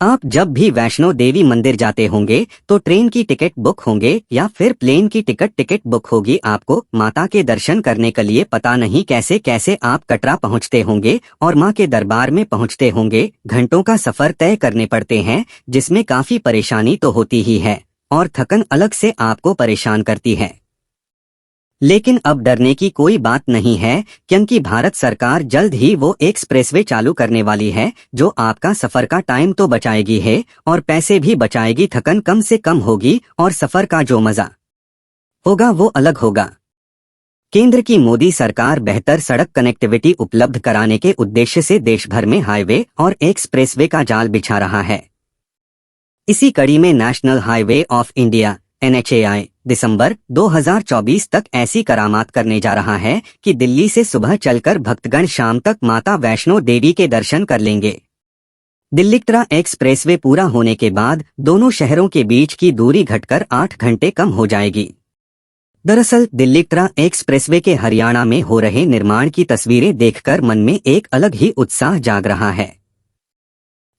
आप जब भी वैष्णो देवी मंदिर जाते होंगे तो ट्रेन की टिकट बुक होंगे या फिर प्लेन की टिकट बुक होगी। आपको माता के दर्शन करने के लिए पता नहीं कैसे कैसे आप कटरा पहुंचते होंगे और मां के दरबार में पहुंचते होंगे। घंटों का सफर तय करने पड़ते हैं, जिसमें काफी परेशानी तो होती ही है और थकन अलग से आपको परेशान करती है। लेकिन अब डरने की कोई बात नहीं है, क्योंकि भारत सरकार जल्द ही वो एक्सप्रेसवे चालू करने वाली है जो आपका सफर का टाइम तो बचाएगी है और पैसे भी बचाएगी। थकन कम से कम होगी और सफर का जो मजा होगा वो अलग होगा। केंद्र की मोदी सरकार बेहतर सड़क कनेक्टिविटी उपलब्ध कराने के उद्देश्य से देश भर में हाईवे और एक्सप्रेसवे का जाल बिछा रहा है। इसी कड़ी में national highway of India NHAI दिसंबर 2024 तक ऐसी करामात करने जा रहा है कि दिल्ली से सुबह चलकर भक्तगण शाम तक माता वैष्णो देवी के दर्शन कर लेंगे। दिल्ली कटरा एक्सप्रेसवे पूरा होने के बाद दोनों शहरों के बीच की दूरी घटकर 8 घंटे कम हो जाएगी। दरअसल दिल्ली कटरा एक्सप्रेसवे के हरियाणा में हो रहे निर्माण की तस्वीरें देखकर मन में एक अलग ही उत्साह जाग रहा है।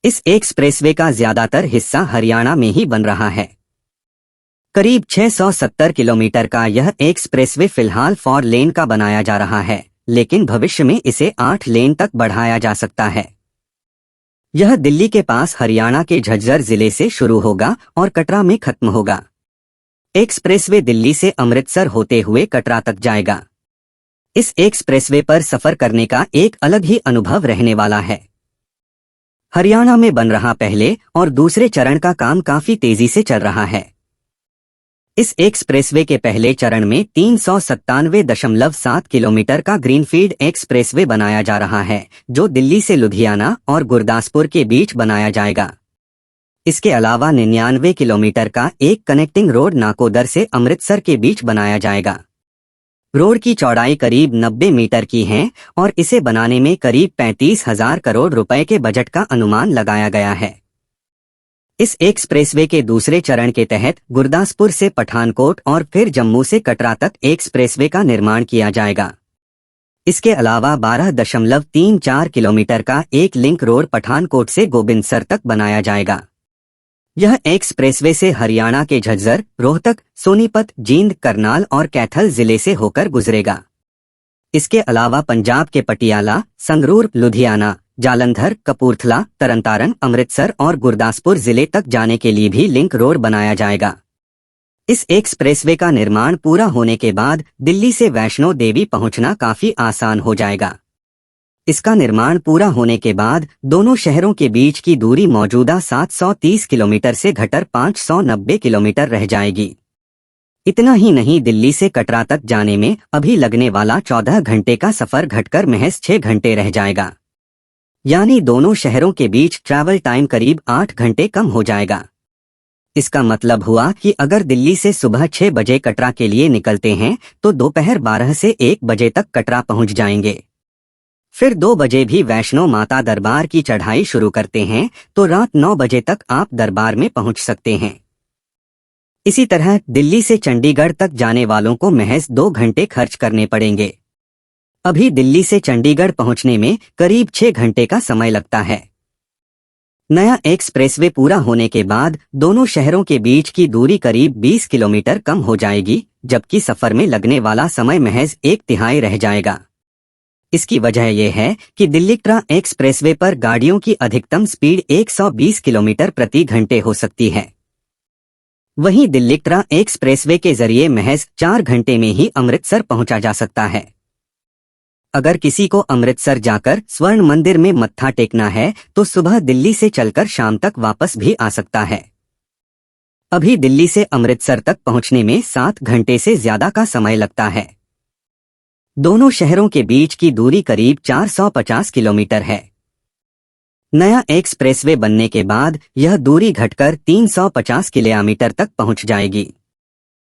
इस एक्सप्रेसवे का ज्यादातर हिस्सा हरियाणा में ही बन रहा है। करीब 670 किलोमीटर का यह एक्सप्रेसवे फिलहाल 4 लेन का बनाया जा रहा है, लेकिन भविष्य में इसे 8 लेन तक बढ़ाया जा सकता है। यह दिल्ली के पास हरियाणा के झज्जर जिले से शुरू होगा और कटरा में खत्म होगा। एक्सप्रेसवे दिल्ली से अमृतसर होते हुए कटरा तक जाएगा। इस एक्सप्रेसवे पर सफर करने का एक अलग ही अनुभव रहने वाला है। हरियाणा में बन रहा पहले और दूसरे चरण का काम काफी तेजी से चल रहा है। इस एक्सप्रेसवे के पहले चरण में 397.7 किलोमीटर का ग्रीनफील्ड एक्सप्रेसवे बनाया जा रहा है, जो दिल्ली से लुधियाना और गुरदासपुर के बीच बनाया जाएगा। इसके अलावा 99 किलोमीटर का एक कनेक्टिंग रोड नाकोदर से अमृतसर के बीच बनाया जाएगा। रोड की चौड़ाई करीब 90 मीटर की है और इसे बनाने में करीब 35,000 करोड़ रुपए के बजट का अनुमान लगाया गया है। इस एक्सप्रेसवे के दूसरे चरण के तहत गुरदासपुर से पठानकोट और फिर जम्मू से कटरा तक एक्सप्रेसवे का निर्माण किया जाएगा। इसके अलावा 12.34 किलोमीटर का एक लिंक रोड पठानकोट से गोबिंदसर तक बनाया जाएगा। यह एक्सप्रेसवे से हरियाणा के झज्जर, रोहतक, सोनीपत, जींद, करनाल और कैथल जिले से होकर गुजरेगा। इसके अलावा पंजाब के पटियाला, संगरूर, लुधियाना, जालंधर, कपूरथला, तरनतारन, अमृतसर और गुरदासपुर जिले तक जाने के लिए भी लिंक रोड बनाया जाएगा। इस एक्सप्रेसवे का निर्माण पूरा होने के बाद दिल्ली से वैष्णो देवी पहुंचना काफी आसान हो जाएगा। इसका निर्माण पूरा होने के बाद दोनों शहरों के बीच की दूरी मौजूदा 730 किलोमीटर से घटकर 590 किलोमीटर रह जाएगी। इतना ही नहीं, दिल्ली से कटरा तक जाने में अभी लगने वाला 14 घंटे का सफर घटकर महज 6 घंटे रह जाएगा। यानी दोनों शहरों के बीच ट्रैवल टाइम करीब 8 घंटे कम हो जाएगा। इसका मतलब हुआ कि अगर दिल्ली से सुबह 6 बजे कटरा के लिए निकलते हैं तो दोपहर 12 से 1 बजे तक कटरा पहुंच जाएंगे। फिर 2 बजे भी वैष्णो माता दरबार की चढ़ाई शुरू करते हैं तो रात 9 बजे तक आप दरबार में पहुंच सकते हैं। इसी तरह दिल्ली से चंडीगढ़ तक जाने वालों को महज 2 घंटे खर्च करने पड़ेंगे। अभी दिल्ली से चंडीगढ़ पहुंचने में करीब 6 घंटे का समय लगता है। नया एक्सप्रेसवे पूरा होने के बाद दोनों शहरों के बीच की दूरी करीब 20 किलोमीटर कम हो जाएगी, जबकि सफर में लगने वाला समय महज 1/3 रह जाएगा। इसकी वजह यह है कि दिल्ली कटरा एक्सप्रेसवे पर गाड़ियों की अधिकतम स्पीड 120 किलोमीटर प्रति घंटे हो सकती है। वहीं दिल्ली कटरा एक्सप्रेसवे के जरिए महज 4 घंटे में ही अमृतसर पहुंचा जा सकता है। अगर किसी को अमृतसर जाकर स्वर्ण मंदिर में मत्था टेकना है तो सुबह दिल्ली से चलकर शाम तक वापस भी आ सकता है। अभी दिल्ली से अमृतसर तक पहुंचने में 7 घंटे से ज्यादा का समय लगता है। दोनों शहरों के बीच की दूरी करीब 450 किलोमीटर है। नया एक्सप्रेसवे बनने के बाद यह दूरी घटकर 350 किलोमीटर तक पहुंच जाएगी।